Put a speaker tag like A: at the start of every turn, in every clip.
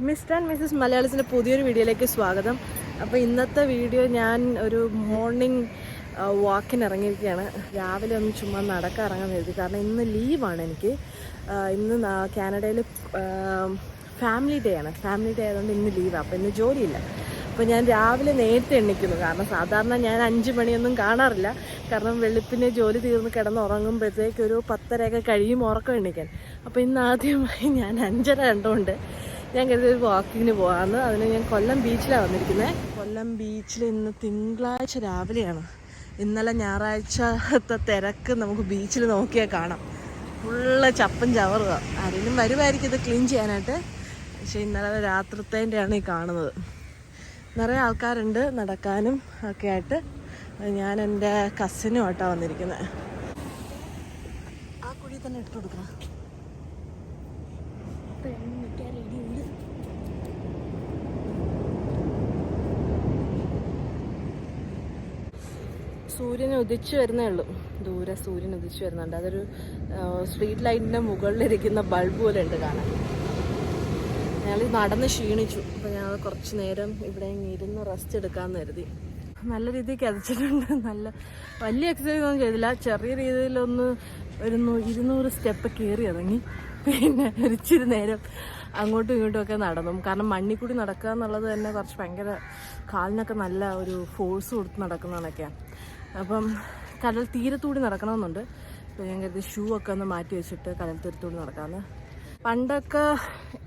A: Mister and Mrs മലയാളത്തിൻ്റെ പുതിയൊരു വീഡിയോയിലേക്ക് സ്വാഗതം. അപ്പോൾ ഇന്നത്തെ വീഡിയോ ഞാൻ ഒരു മോർണിംഗ് വാക്കിന് ഇറങ്ങിയിരിക്കുകയാണ്. രാവിലെ ഒന്ന് ചുമ്മാ നടക്കാൻ ഇറങ്ങാൻ കരുതി. കാരണം ഇന്ന് ലീവാണ് എനിക്ക്. ഇന്ന് കാനഡയിൽ ഫാമിലി ഡേ ആണ്. ഫാമിലി ഡേ ആയതുകൊണ്ട് ഇന്ന് ലീവാണ്. അപ്പോൾ ഇന്ന് ജോലിയില്ല. അപ്പോൾ ഞാൻ രാവിലെ നേരത്തെ എണ്ണിക്കുന്നു. കാരണം സാധാരണ ഞാൻ 5 മണിയൊന്നും കാണാറില്ല. കാരണം വെളുപ്പിന് ജോലി തീർന്ന് കിടന്ന് ഉറങ്ങുമ്പോഴത്തേക്ക് ഒരു 10:30 കഴിയും ഉറക്കം എണ്ണിക്കാൻ. അപ്പോൾ ഇന്ന് ആദ്യമായി ഞാൻ 5:30 കണ്ടുകൊണ്ട് ഞാൻ കരുതി ഒരു വാക്കിങ്ങിന് പോകാമെന്ന്. അതിന് ഞാൻ കൊല്ലം ബീച്ചിലാണ് വന്നിരിക്കുന്നത്. കൊല്ലം ബീച്ചിൽ ഇന്ന് തിങ്കളാഴ്ച രാവിലെയാണ്. ഇന്നലെ ഞായറാഴ്ചത്തെ തിരക്ക് നമുക്ക് ബീച്ചിൽ നോക്കിയാൽ കാണാം. ഫുള്ള് ചപ്പും ചവറുക. ആരെങ്കിലും വരുമായിരിക്കും ഇത് ക്ലീൻ ചെയ്യാനായിട്ട്. പക്ഷേ ഇന്നലെ രാത്രിത്തേൻ്റെയാണ് ഈ കാണുന്നത്. നിറയെ ആൾക്കാരുണ്ട് നടക്കാനും ഒക്കെ ആയിട്ട്. ഞാൻ എൻ്റെ കസിനുമായിട്ടാണ് വന്നിരിക്കുന്നത്. ആ കുഴി തന്നെ ഇട്ട് കൊടുക്കണം. സൂര്യൻ ഉദിച്ചു വരുന്നേ ഉള്ളൂ. ദൂരെ സൂര്യൻ ഉദിച്ചു വരുന്നുണ്ട്. അതൊരു സ്ട്രീറ്റ് ലൈറ്റിൻ്റെ മുകളിലിരിക്കുന്ന ബൾബ് പോലെ ഉണ്ട് കാണാൻ. ഞങ്ങൾ നടന്ന് ക്ഷീണിച്ചു. അപ്പോൾ ഞങ്ങൾ കുറച്ച് നേരം ഇവിടെ ഇരുന്ന് റെസ്റ്റ് എടുക്കാമെന്ന് കരുതി. നല്ല രീതിയിൽ കിതച്ചിട്ടുണ്ട്. നല്ല വലിയ എക്സസൈസ് ഒന്നും ചെയ്തില്ല. ചെറിയ രീതിയിലൊന്ന് ഒരു 200 സ്റ്റെപ്പ് കയറി ഇറങ്ങി. പിന്നെ ഒരിച്ചിരി നേരം അങ്ങോട്ടും ഇങ്ങോട്ടും ഒക്കെ നടന്നു. കാരണം മണ്ണിൽ കൂടി നടക്കുക എന്നുള്ളത് തന്നെ കുറച്ച് ഭയങ്കര കാലിനൊക്കെ നല്ല ഒരു ഫോഴ്സ് കൊടുത്ത് നടക്കുന്നതൊക്കെയാണ്. അപ്പം കടൽ തീരത്തൂടി നടക്കണമെന്നുണ്ട്. അപ്പോൾ ഞാൻ കരുതി ഷൂ ഒക്കെ ഒന്ന് മാറ്റി വെച്ചിട്ട് കടൽ തീരത്തൂടി നടക്കാമെന്ന്. പണ്ടൊക്കെ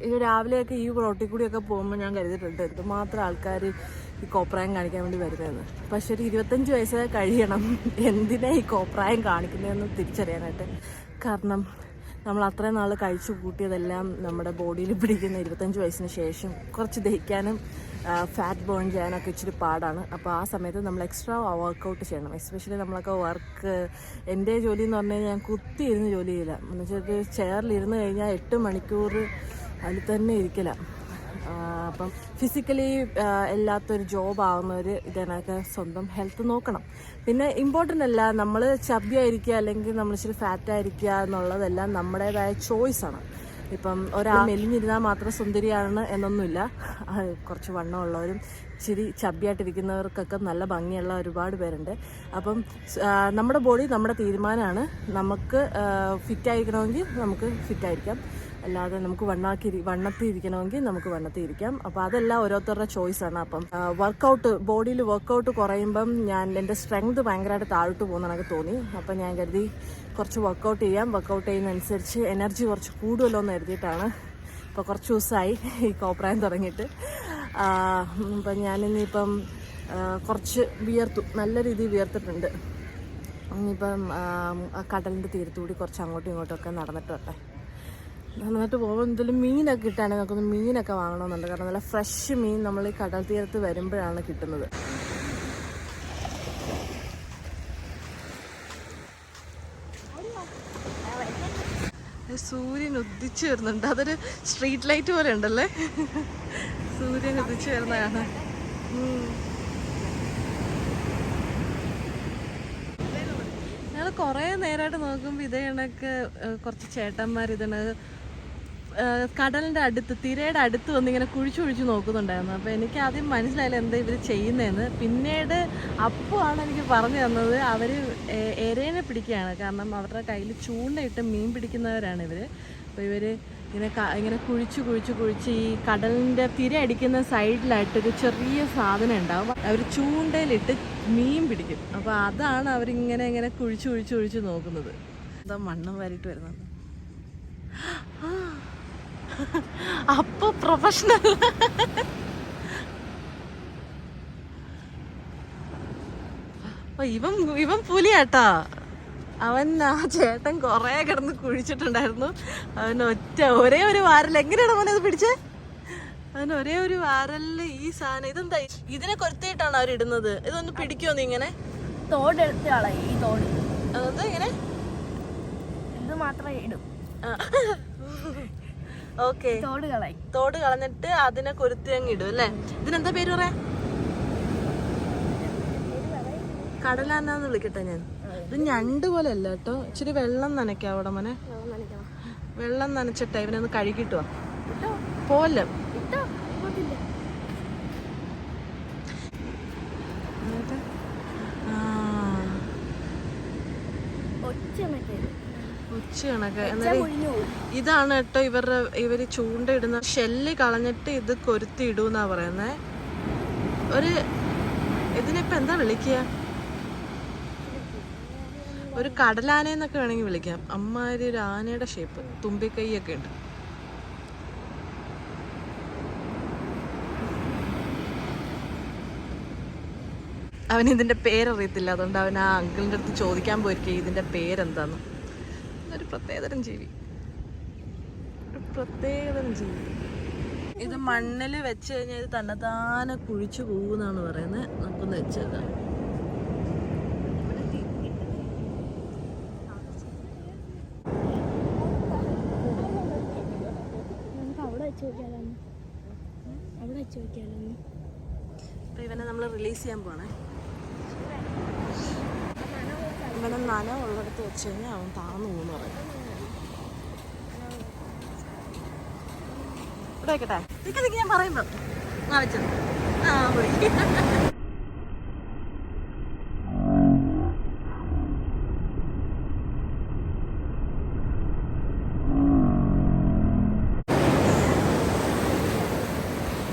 A: ഈ രാവിലെയൊക്കെ ഈ റോട്ടിൽ കൂടിയൊക്കെ പോകുമ്പോൾ ഞാൻ കരുതിയിട്ടുണ്ട് എന്തുമാത്രം ആൾക്കാർ ഈ കോപ്രായം കാണിക്കാൻ വേണ്ടി വരുന്നതെന്ന്. പക്ഷെ ഒരു 25 വയസ്സേ കഴിയണം എന്തിനാ ഈ കോപ്രായം കാണിക്കുന്നതെന്ന് തിരിച്ചറിയാനായിട്ട്. കാരണം നമ്മൾ അത്രയും നാൾ കഴിച്ചു കൂട്ടിയതെല്ലാം നമ്മുടെ ബോഡിയിൽ പിടിക്കുന്ന 25 വയസ്സിന് ശേഷം കുറച്ച് ദഹിക്കാനും ഫാറ്റ് ബേൺ ചെയ്യാനൊക്കെ ഇച്ചിരി പാടാണ്. അപ്പോൾ ആ സമയത്ത് നമ്മൾ എക്സ്ട്രാ വർക്കൗട്ട് ചെയ്യണം. എസ്പെഷ്യലി നമ്മളൊക്കെ എൻ്റെ ജോലി എന്ന് പറഞ്ഞു കഴിഞ്ഞാൽ ഞാൻ കുത്തിയിരുന്ന് ജോലി ചെയ്യില്ല. എന്ന് വെച്ചാൽ ചെയറിലിരുന്ന് കഴിഞ്ഞാൽ 8 മണിക്കൂർ അതിൽ തന്നെ ഇരിക്കില്ല. അപ്പം ഫിസിക്കലി എല്ലാത്തൊരു ജോബ് ആവുന്നവർ ഇതിനൊക്കെ സ്വന്തം ഹെൽത്ത് നോക്കണം. പിന്നെ ഇമ്പോർട്ടൻ്റ് അല്ല നമ്മൾ ചബ്ബിയായിരിക്കുക അല്ലെങ്കിൽ നമ്മൾ ഇച്ചിരി ഫാറ്റായിരിക്കുക എന്നുള്ളതെല്ലാം നമ്മുടേതായ ചോയ്സാണ്. ഇപ്പം ഒരാൾ മെലിഞ്ഞിരുന്നാൽ മാത്രം സുന്ദരിയാണ് എന്നൊന്നുമില്ല. കുറച്ച് വണ്ണമുള്ളവരും ഇച്ചിരി ചബ്ബിയായിട്ടിരിക്കുന്നവർക്കൊക്കെ നല്ല ഭംഗിയുള്ള ഒരുപാട് പേരുണ്ട്. അപ്പം നമ്മുടെ ബോഡി നമ്മുടെ തീരുമാനമാണ്. നമുക്ക് ഫിറ്റായിരിക്കണമെങ്കിൽ നമുക്ക് ഫിറ്റായിരിക്കാം. അല്ലാതെ നമുക്ക് വണ്ണത്തിൽ ഇരിക്കണമെങ്കിൽ നമുക്ക് വണ്ണത്തിൽ ഇരിക്കാം. അപ്പോൾ അതെല്ലാം ഓരോരുത്തരുടെ ചോയ്സാണ്. അപ്പം ബോഡിയിൽ വർക്കൗട്ട് കുറയുമ്പം എൻ്റെ സ്ട്രെങ്ത് ഭയങ്കരമായിട്ട് താഴോട്ട് പോകുന്ന എനിക്ക് തോന്നി. അപ്പം ഞാൻ കരുതി കുറച്ച് വർക്കൗട്ട് ചെയ്യാം. വർക്കൗട്ട് ചെയ്യുന്നതനുസരിച്ച് എനർജി കുറച്ച് കൂടുമല്ലോ എന്ന് കരുതിയിട്ടാണ്. ഇപ്പോൾ കുറച്ച് ദിവസമായി ഈ കോപ്രായം തുടങ്ങിയിട്ട്. അപ്പം ഞാനിന്നിപ്പം കുറച്ച് നല്ല രീതിയിൽ വിയർത്തിട്ടുണ്ട്. ഇനിയിപ്പം കടലിൻ്റെ തീരത്തുകൂടി കുറച്ച് അങ്ങോട്ടും ഇങ്ങോട്ടുമൊക്കെ നടന്നിട്ട് വട്ടെ. നന്നായിട്ട് പോകുമ്പോൾ എന്തെങ്കിലും മീനൊക്കെ കിട്ടുകയാണെങ്കിൽ നമുക്കൊന്ന് മീനൊക്കെ വാങ്ങണമെന്നുണ്ട്. കാരണം നല്ല ഫ്രഷ് മീൻ നമ്മൾ ഈ കടൽ തീരത്ത് വരുമ്പോഴാണ് കിട്ടുന്നത്. സൂര്യൻ ഉദിച്ചു വരുന്നുണ്ട്. അതൊരു സ്ട്രീറ്റ് ലൈറ്റ് പോലെ ഉണ്ടല്ലേ. സൂര്യൻ ഉദിച്ചു വരുന്നതാണ്. ഞങ്ങൾ കുറേ നേരമായിട്ട് നോക്കുമ്പോൾ ഇതേ കണക്ക് കുറച്ച് ചേട്ടന്മാർ കടലിൻ്റെ അടുത്ത് തിരയുടെ അടുത്ത് വന്നിങ്ങനെ കുഴിച്ചു നോക്കുന്നുണ്ടായിരുന്നു. അപ്പോൾ എനിക്ക് ആദ്യം മനസ്സിലായില്ല എന്താ ഇവർ ചെയ്യുന്നതെന്ന്. പിന്നീട് അപ്പമാണ് എനിക്ക് പറഞ്ഞു തന്നത് അവർ എരേനെ പിടിക്കുകയാണ്. കാരണം അവരുടെ കയ്യിൽ ചൂണ്ടയിട്ട് മീൻ പിടിക്കുന്നവരാണ് ഇവർ. അപ്പോൾ ഇവർ ഇങ്ങനെ കുഴിച്ച് ഈ കടലിൻ്റെ തിര അടിക്കുന്ന സൈഡിലായിട്ടൊരു ചെറിയ സാധനം ഉണ്ടാവും. അവർ ചൂണ്ടയിലിട്ട് മീൻ പിടിക്കും. അപ്പോൾ അതാണ് അവരിങ്ങനെ കുഴിച്ച് നോക്കുന്നത്. എന്താ മണ്ണും വാരിയിട്ട് വരുന്നത്. അപ്പൊ പ്രൊഫഷണൽ. അപ്പൊ ഇവൻ പുലിയാട്ടാ. ആ ചേട്ടൻ കൊറേ കിടന്ന് കുഴിച്ചിട്ടുണ്ടായിരുന്നു. അവന് ഒരേ ഒരു വാരൽ എങ്ങനെയാണ് അവനത് പിടിച്ചേ? അവന് ഒരേ ഒരു വാരലില് ഈ സാധനം ഇതെന്താ ഇതിനെ കൊരുത്തിയിട്ടാണ് അവരിടുന്നത്. ഇതൊന്ന് പിടിക്കുമോ നീ ഇങ്ങനെ?
B: തോടെടുത്ത ഈ തോട്
A: അതെന്താ ഇങ്ങനെ
B: ഇത് മാത്രമേ ഇടും.
A: ഓക്കെ, തോട് കളഞ്ഞിട്ട് അതിനെ കൊരുത്തി അങ്ങ് ഇടും അല്ലേ. ഇതിനെന്താ പേര് പറയാ? കടലാന്നാന്ന് വിളിക്കട്ടെ ഞാൻ. ഇത് ഞണ്ട് പോലെ അല്ല കേട്ടോ. ഇച്ചിരി വെള്ളം നനയ്ക്കാം അവിടെ മോനെ. വെള്ളം നനച്ചിട്ട് ഇവനൊന്ന് കഴുകിട്ട് വാ. പോലെ ഉച്ച കണക്ക്. എന്നിട്ട് ഇതാണ് കേട്ടോ ഇവര് ചൂണ്ടയിടുന്ന ഷെല്ല് കളഞ്ഞിട്ട് ഇത് കൊരുത്തി ഇടൂന്നാ പറയുന്നേ. ഇതിനിപ്പോ എന്താ വിളിക്കുക? ഒരു കടലാനയെന്നൊക്കെ വേണമെങ്കിൽ വിളിക്കാം. അമ്മാതിരി ഒരു ആനയുടെ ഷേപ്പ്, തുമ്പിക്കൈയൊക്കെ ഉണ്ട്. അവന് ഇതിന്റെ പേരറിയത്തില്ല, അതുകൊണ്ട് അവൻ ആ അങ്കിളിന്റെ അടുത്ത് ചോദിക്കാൻ പോയിരിക്കും ഇതിന്റെ പേരെന്താന്ന്. ഒരു പ്രത്യേകതരം ജീവി, ഇത് മണ്ണിൽ വെച്ച് കഴിഞ്ഞാൽ ഇത് തന്നെത്താനെ കുഴിച്ചു പോകുന്നാണ് പറയുന്നത്. നമുക്കൊന്ന് വെച്ചേക്കാം. ഇവനെ നമ്മൾ റിലീസ് ചെയ്യാൻ പോണേ. ഇവനെ നനവുള്ളിടത്ത് വെച്ച് കഴിഞ്ഞാൽ അവൻ താന്നു പോകുന്നു പറയും. ഇവിടെ വെക്കട്ടെ, നിൽക്ക് ഞാൻ പറയുമ്പോ വെച്ചത്. പോയി.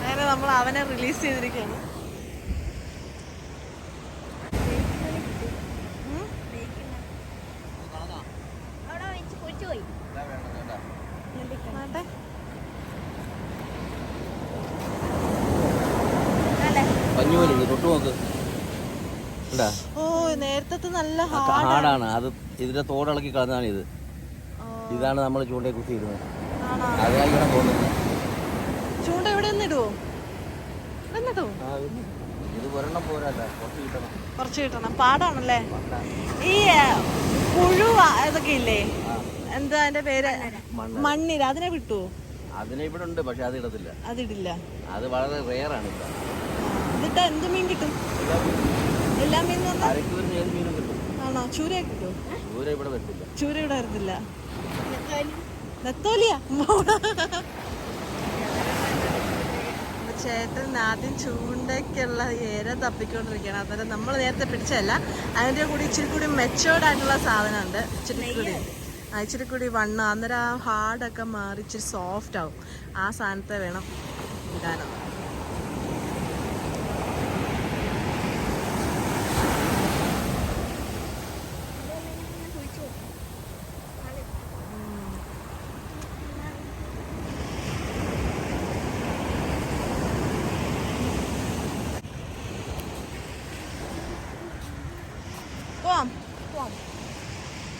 A: അങ്ങനെ നമ്മൾ അവനെ റിലീസ് ചെയ്തിരിക്കുകയാണ്. ഓ, നേരത്തെ നല്ല
C: ഹാർഡാണ് അത്. ഇതിന്റെ തോടിളക്കി കളഞ്ഞാണ് ഇത്. ഇതാണ് നമ്മൾ ചൂണ്ടയെ കുത്തിയിരുന്നത്. അതാണ് തോന്നുന്നത്.
A: ചൂണ്ട എവിടെ ഇടുവോ?
C: ഇത് ഒരെണ്ണം പോരാ,
A: കുറച്ച് കിട്ടണം. പാടാണല്ലേ. ഈ പുഴു ഇതൊക്കെ ഇല്ലേ, എന്താ അതിന്റെ പേര്? മണ്ണിര. അതിനെ വിട്ടുവോ?
C: അതിനെ ഇവിടെ ഉണ്ട്, പക്ഷെ അത് ഇടത്തില്ല.
A: അതിടില്ല.
C: അത് വളരെ റെയർ ആണ്.
A: എന്നിട്ട് എന്ത് മീൻ കിട്ടും? എല്ലാ മീനും
C: മീനും കിട്ടും.
A: ആണോ? ചൂരയൊക്കെ കിട്ടുമോ?
C: ചൂര ഇവിടെ വരത്തില്ല.
A: ചൂര ഇവിടെ വരത്തില്ല. നെത്തോലിയാ? ചേട്ടൻ ആദ്യം ചൂണ്ടയ്ക്കുള്ള ഇര തപ്പിക്കൊണ്ടിരിക്കുകയാണ്. അന്നേരം നമ്മൾ നേരത്തെ പിടിച്ചതല്ല, അതിൻ്റെ കൂടി ഇച്ചിരി കൂടി മെച്ചേർഡ് ആയിട്ടുള്ള സാധനമുണ്ട്. ഇച്ചിരി കൂടി വണ്ണം. അന്നേരം ആ ഹാർഡൊക്കെ മാറി ഇച്ചിരി സോഫ്റ്റ് ആവും. ആ സാധനത്തെ വേണം ഇടാനോ.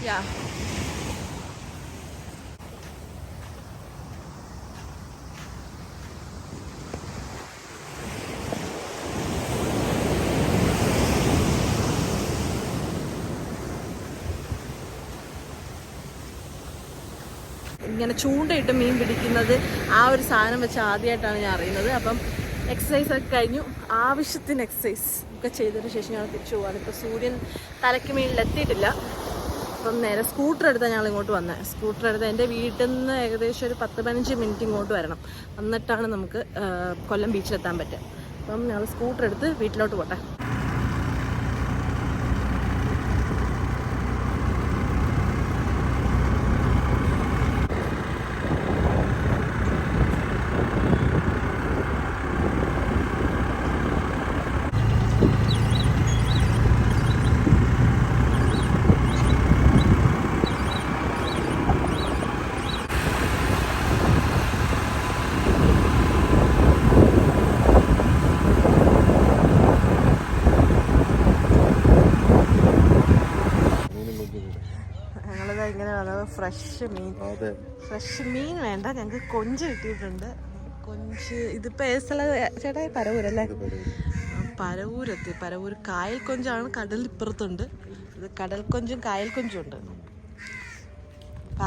A: Yeah. ഇങ്ങനെ ചൂണ്ടയിട്ട് മീൻ പിടിക്കുന്നത് ആ ഒരു സാധനം വെച്ച് ആദ്യമായിട്ടാണ് ഞാൻ അറിയുന്നത്. അപ്പം എക്സസൈസ് ഒക്കെ കഴിഞ്ഞു, ആവശ്യത്തിന് എക്സസൈസ് ഒക്കെ ചെയ്തതിന് ശേഷം ഞങ്ങൾ തിരിച്ചു പോകാൻ. ഇപ്പോൾ സൂര്യൻ തലയ്ക്ക് മീനിലെത്തിയിട്ടില്ല. അപ്പം നേരെ സ്കൂട്ടർ എടുത്താൽ ഞങ്ങൾ ഇങ്ങോട്ട് വന്നത്. സ്കൂട്ടർ എടുത്ത് എൻ്റെ വീട്ടിൽ നിന്ന് ഏകദേശം ഒരു 10-15 മിനിറ്റ് ഇങ്ങോട്ട് വരണം. എന്നിട്ടാണ് നമുക്ക് കൊല്ലം ബീച്ചിലെത്താൻ പറ്റുക. അപ്പം ഞങ്ങൾ സ്കൂട്ടർ എടുത്ത് വീട്ടിലോട്ട് പോട്ടെ. ഫ്രഷ് മീൻ വേണ്ട, ഞങ്ങൾക്ക് കൊഞ്ച് കിട്ടിയിട്ടുണ്ട്. കൊഞ്ച് ഇതിപ്പോൾ ഏത് സ്ഥലം ചേട്ടാ? പരവൂരല്ലേ? പരവൂരെത്തി. പരവൂർ കായൽ കൊഞ്ചാണ്, കടലിപ്പുറത്തുണ്ട്. ഇത് കടൽ കൊഞ്ചും കായൽ കൊഞ്ചും ഉണ്ട്. അപ്പം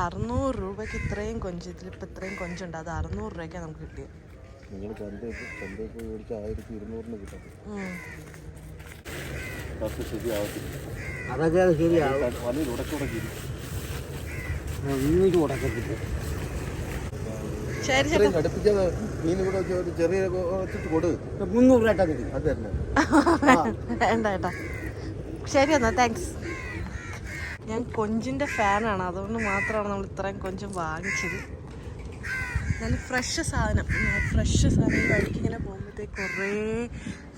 A: 600 രൂപയ്ക്ക് ഇത്രയും കൊഞ്ച്. ഇതിലിപ്പോൾ ഇത്രയും കൊഞ്ചുണ്ട്. അത് 600 രൂപയ്ക്കാണ് നമുക്ക് കിട്ടിയത്.
C: അതൊക്കെ ശരിയാവും.
A: ശരി ചേട്ടാ,
C: 300 രൂപ കിട്ടി.
A: വേണ്ട ചേട്ടാ. ശരി എന്നാ, താങ്ക്സ്. ഞാൻ കൊഞ്ചിൻ്റെ ഫാനാണ്, അതുകൊണ്ട് മാത്രമാണ് നമ്മൾ ഇത്രയും കൊഞ്ചും വാങ്ങിച്ചത്. നല്ല ഫ്രഷ് സാധനം ഈ വഴിക്ക് ഇങ്ങനെ പോകുമ്പോഴത്തേക്ക് കുറേ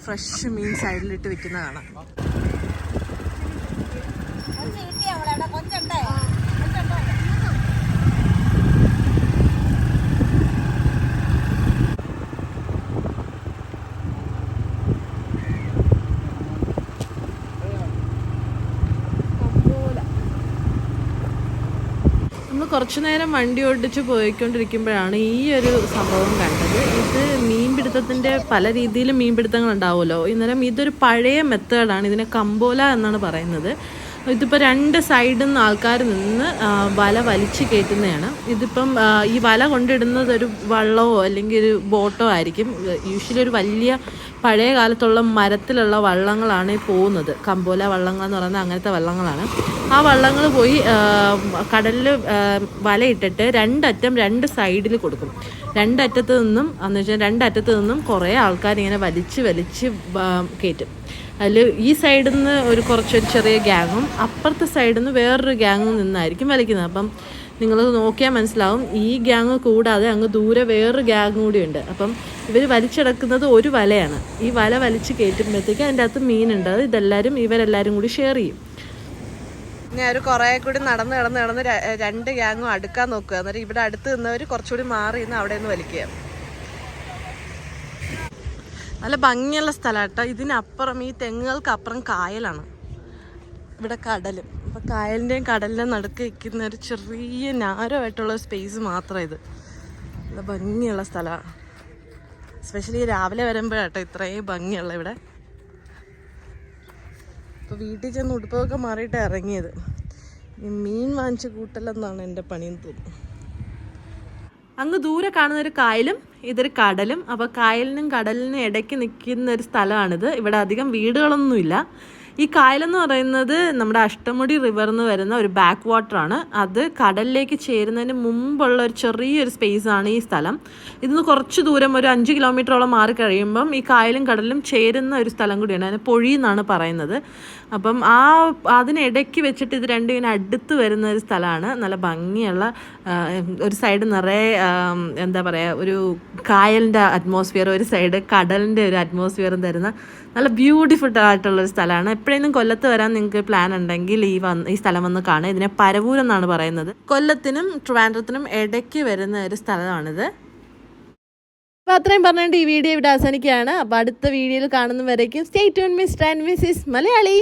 A: ഫ്രഷ് മീൻ സൈഡിലിട്ട് വിൽക്കുന്ന കാണാം. നമ്മൾ കുറച്ചു നേരം വണ്ടി ഓടിച്ച് പോയിക്കൊണ്ടിരിക്കുമ്പോഴാണ് ഈ ഒരു സംഭവം കണ്ടത്. ഇത് മീൻപിടുത്തത്തിൻ്റെ പല രീതിയിലും മീൻപിടുത്തങ്ങൾ ഉണ്ടാവുമല്ലോ. ഇന്നേരം ഇതൊരു പഴയ മെത്തേഡാണ്, ഇതിനെ കമ്പോല എന്നാണ് പറയുന്നത്. ഇതിപ്പോൾ രണ്ട് സൈഡിൽ നിന്ന് ആൾക്കാർ നിന്ന് വല വലിച്ച് കയറ്റുന്നതാണ്. ഇതിപ്പം ഈ വല കൊണ്ടിടുന്നത് ഒരു വള്ളമോ അല്ലെങ്കിൽ ഒരു ബോട്ടോ ആയിരിക്കും. യൂഷ്വലി ഒരു വലിയ പഴയ കാലത്തുള്ള മരത്തിലുള്ള വള്ളങ്ങളാണ് പോകുന്നത്. കമ്പോല വള്ളങ്ങൾ എന്ന് പറയുന്നത് അങ്ങനത്തെ വള്ളങ്ങളാണ്. ആ വള്ളങ്ങൾ പോയി കടലിൽ വലയിട്ടിട്ട് രണ്ടറ്റം രണ്ട് സൈഡിൽ കൊടുക്കും. രണ്ടറ്റത്ത് നിന്നും കുറേ ആൾക്കാരിങ്ങനെ വലിച്ച് കയറ്റും. അതിൽ ഈ സൈഡിൽ നിന്ന് കുറച്ചൊരു ചെറിയ ഗ്യാങ്ങും അപ്പുറത്തെ സൈഡിൽ നിന്ന് വേറൊരു ഗ്യാങ്ങും നിന്നായിരിക്കും വലിക്കുന്നത്. അപ്പം നിങ്ങൾ നോക്കിയാൽ മനസ്സിലാവും, ഈ ഗ്യാങ് കൂടാതെ അങ്ങ് ദൂരെ വേറൊരു ഗ്യാങ് കൂടിയുണ്ട്. അപ്പം ഇവർ വലിച്ചെടുക്കുന്നത് ഒരു വലയാണ്. ഈ വല വലിച്ച് കയറ്റുമ്പോഴത്തേക്ക് അതിൻ്റെ അകത്ത് മീനുണ്ട്. ഇവരെല്ലാവരും കൂടി ഷെയർ ചെയ്യും. ഞാൻ ഒരു കുറേ കൂടി നടന്ന് രണ്ട് ഗ്യാങ്ങും അടുക്കാൻ നോക്കുക. അന്നേരം ഇവിടെ അടുത്ത് നിന്നവർ കുറച്ചുകൂടി മാറി നിന്ന് അവിടെ നിന്ന് വലിക്കുക. നല്ല ഭംഗിയുള്ള സ്ഥലം കേട്ടോ. ഇതിനപ്പുറം ഈ തെങ്ങുകൾക്കപ്പുറം കായലാണ്, ഇവിടെ കടലും. അപ്പോൾ കായലിൻ്റെയും കടലിൻ്റെ നടുക്ക് വയ്ക്കുന്ന ഒരു ചെറിയ നാരമായിട്ടുള്ള സ്പേസ് മാത്രം ഇത്. നല്ല ഭംഗിയുള്ള സ്ഥലമാണ്. എസ്പെഷ്യലി രാവിലെ വരുമ്പോഴാട്ടോ ഇത്രയും ഭംഗിയുള്ള ഇവിടെ. ഇപ്പോൾ വീട്ടിൽ ചെന്ന് ഉടുപ്പൊക്കെ മാറിയിട്ട് ഇറങ്ങിയത്. മീൻ വാങ്ങിച്ച് കൂട്ടലെന്നാണ് എൻ്റെ പണിയെന്ന് തോന്നുന്നു. അങ്ങ് ദൂരെ കാണുന്നൊരു കായലും ഇതൊരു കടലും. അപ്പോൾ കായലിനും കടലിനും ഇടയ്ക്ക് നിൽക്കുന്ന ഒരു സ്ഥലമാണിത്. ഇവിടെ അധികം വീടുകളൊന്നുമില്ല. ഈ കായലെന്ന് പറയുന്നത് നമ്മുടെ അഷ്ടമുടി റിവറിന്ന് വരുന്ന ഒരു ബാക്ക് വാട്ടറാണ്. അത് കടലിലേക്ക് ചേരുന്നതിന് മുമ്പുള്ള ഒരു ചെറിയൊരു സ്പേസാണ് ഈ സ്ഥലം. ഇതിന് കുറച്ച് ദൂരം ഒരു 5 കിലോമീറ്ററോളം മാറി കഴിയുമ്പം ഈ കായലും കടലും ചേരുന്ന ഒരു സ്ഥലം കൂടിയാണ്. അതിന് പൊഴി എന്നാണ് പറയുന്നത്. അപ്പം അതിനിടയ്ക്ക് വെച്ചിട്ട് ഇത് രണ്ടും ഇങ്ങനെ അടുത്ത് വരുന്ന ഒരു സ്ഥലമാണ്. നല്ല ഭംഗിയുള്ള ഒരു സൈഡ് നിറയെ എന്താ പറയുക, ഒരു കായലിൻ്റെ അറ്റ്മോസ്ഫിയർ, ഒരു സൈഡ് കടലിൻ്റെ ഒരു അറ്റ്മോസ്ഫിയറും തരുന്ന നല്ല ബ്യൂട്ടിഫുൾ ആയിട്ടുള്ളൊരു സ്ഥലമാണ്. എപ്പോഴെങ്കിലും കൊല്ലത്ത് വരാൻ നിങ്ങൾക്ക് പ്ലാൻ ഉണ്ടെങ്കിൽ ഈ സ്ഥലം വന്ന് കാണുക. ഇതിനെ പരവൂരെന്നാണ് പറയുന്നത്. കൊല്ലത്തിനും ട്രിവാൻഡ്രത്തിനും ഇടയ്ക്ക് വരുന്ന ഒരു സ്ഥലമാണിത്. അപ്പോൾ അത്രയും പറഞ്ഞുകൊണ്ട് ഈ വീഡിയോ ഇവിടെ അവസാനിക്കുകയാണ്. അപ്പോൾ അടുത്ത വീഡിയോയിൽ കാണുന്നവരേക്കും stay tune mister and missus Malayali.